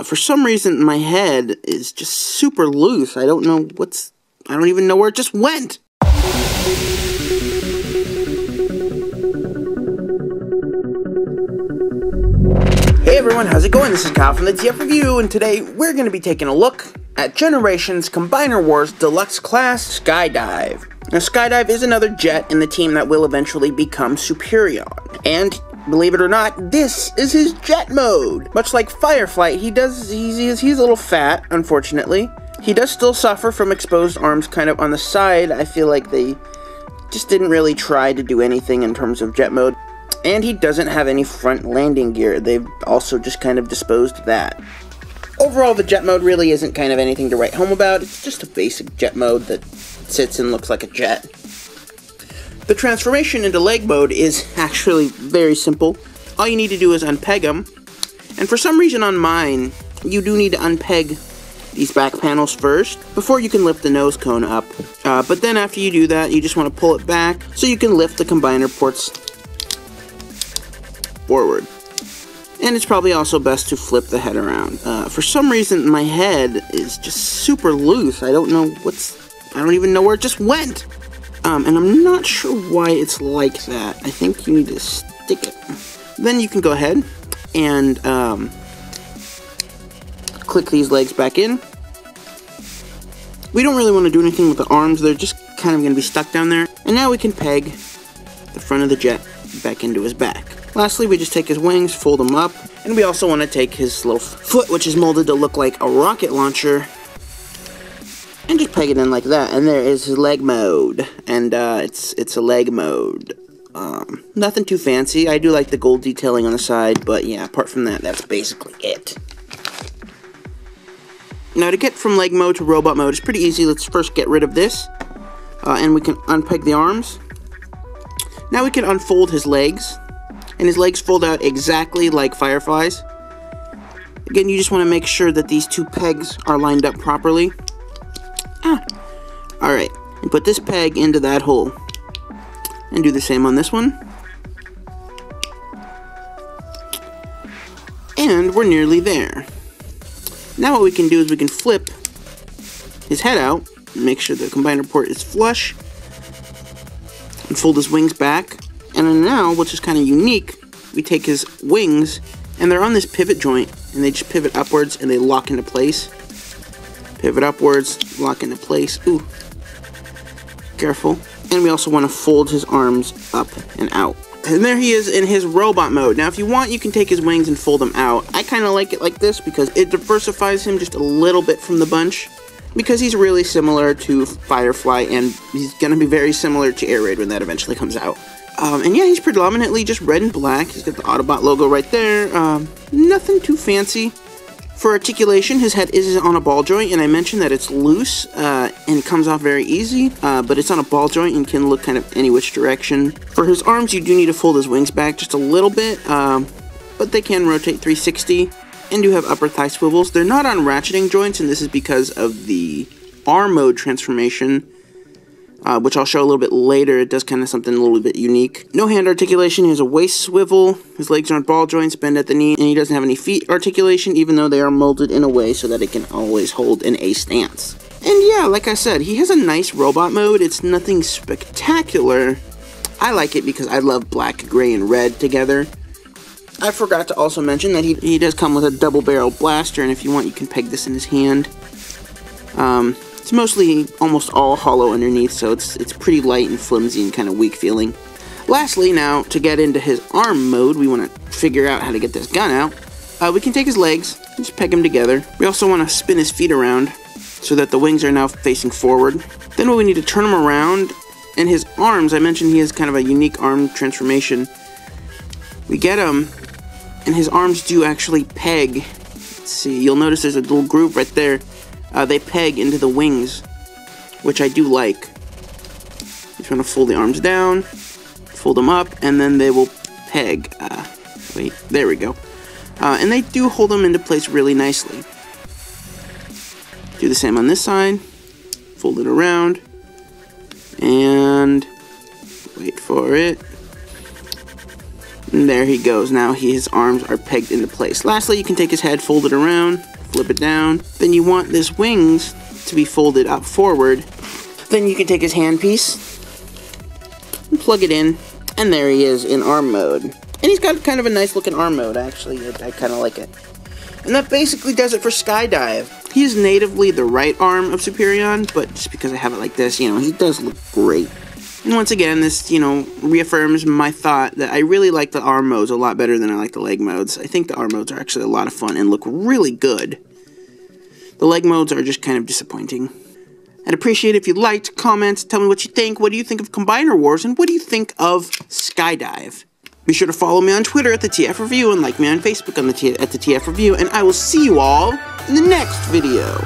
For some reason, my head is just super loose. I don't even know where it just went. Hey everyone, how's it going? This is Kyle from the TF Review, and today we're going to be taking a look at Generations Combiner Wars Deluxe Class Skydive. Now, Skydive is another jet in the team that will eventually become Superior. And believe it or not, this is his jet mode. Much like Fireflight, he's a little fat, unfortunately. He does still suffer from exposed arms kind of on the side. I feel like they just didn't really try to do anything in terms of jet mode. And he doesn't have any front landing gear. They've also just kind of disposed of that. Overall, the jet mode really isn't kind of anything to write home about. It's just a basic jet mode that sits and looks like a jet. The transformation into leg mode is actually very simple. All you need to do is unpeg them. And for some reason on mine, you do need to unpeg these back panels first before you can lift the nose cone up. But then after you do that, you just want to pull it back so you can lift the combiner ports forward. And it's probably also best to flip the head around. For some reason, my head is just super loose. I don't even know where it just went. And I'm not sure why it's like that. I think you need to stick it. Then you can go ahead and click these legs back in. We don't really want to do anything with the arms. They're just kind of going to be stuck down there. And now we can peg the front of the jet back into his back. Lastly, we just take his wings, fold them up, and we also want to take his little foot, which is molded to look like a rocket launcher, and just peg it in like that. And there is his leg mode, and it's a leg mode. Nothing too fancy. I do like the gold detailing on the side, but yeah, apart from that, that's basically it. Now, to get from leg mode to robot mode is pretty easy. Let's first get rid of this, and we can unpeg the arms. Now we can unfold his legs. And his legs fold out exactly like Firefly's. Again, you just want to make sure that these two pegs are lined up properly. Alright, and put this peg into that hole. And do the same on this one. And we're nearly there. Now what we can do is we can flip his head out, and make sure the combiner port is flush, and fold his wings back. And then now, which is kind of unique, we take his wings, and they're on this pivot joint, and they just pivot upwards, and they lock into place. Pivot upwards, lock into place. Ooh, careful. And we also want to fold his arms up and out. And there he is in his robot mode. Now, if you want, you can take his wings and fold them out. I kind of like it like this because it diversifies him just a little bit from the bunch. Because he's really similar to Firefly, and he's going to be very similar to Air Raid when that eventually comes out. And yeah, he's predominantly just red and black. He's got the Autobot logo right there. Nothing too fancy. For articulation, his head is on a ball joint, and I mentioned that it's loose, and it comes off very easy, but it's on a ball joint and can look kind of any which direction. For his arms, you do need to fold his wings back just a little bit, but they can rotate 360, and do have upper thigh swivels. They're not on ratcheting joints, and this is because of the arm mode transformation, which I'll show a little bit later. It does kind of something a little bit unique. No hand articulation. He has a waist swivel. His legs aren't ball joints, bend at the knee, and he doesn't have any feet articulation, even though they are molded in a way so that it can always hold in a stance. And yeah, like I said, he has a nice robot mode. It's nothing spectacular. I like it because I love black, gray, and red together. I forgot to also mention that he does come with a double-barrel blaster, and if you want, you can peg this in his hand. It's mostly almost all hollow underneath, so it's pretty light and flimsy and kind of weak feeling. Lastly, now, to get into his arm mode, we want to figure out how to get this gun out. We can take his legs and just peg them together. We also want to spin his feet around so that the wings are now facing forward. Then we need to turn him around, and his arms, I mentioned he has kind of a unique arm transformation. We get him, and his arms do actually peg. Let's see, you'll notice there's a little groove right there. They peg into the wings, which I do like. Just want to fold the arms down, fold them up, and then they will peg. Wait, there we go. And they do hold them into place really nicely. Do the same on this side. Fold it around. And wait for it. And there he goes. Now his arms are pegged into place. Lastly, you can take his head, fold it around, flip it down. Then you want his wings to be folded up forward. Then you can take his handpiece and plug it in. And there he is in arm mode. And he's got kind of a nice looking arm mode, actually. I kind of like it. And that basically does it for Skydive. He is natively the right arm of Superion, but just because I have it like this, you know, he does look great. And once again, this, you know, reaffirms my thought that I really like the arm modes a lot better than I like the leg modes. I think the arm modes are actually a lot of fun and look really good. The leg modes are just kind of disappointing. I'd appreciate it if you liked, comment, tell me what you think. What do you think of Combiner Wars, and what do you think of Skydive? Be sure to follow me on Twitter at the TF Review and like me on Facebook on at the TF Review, and I will see you all in the next video.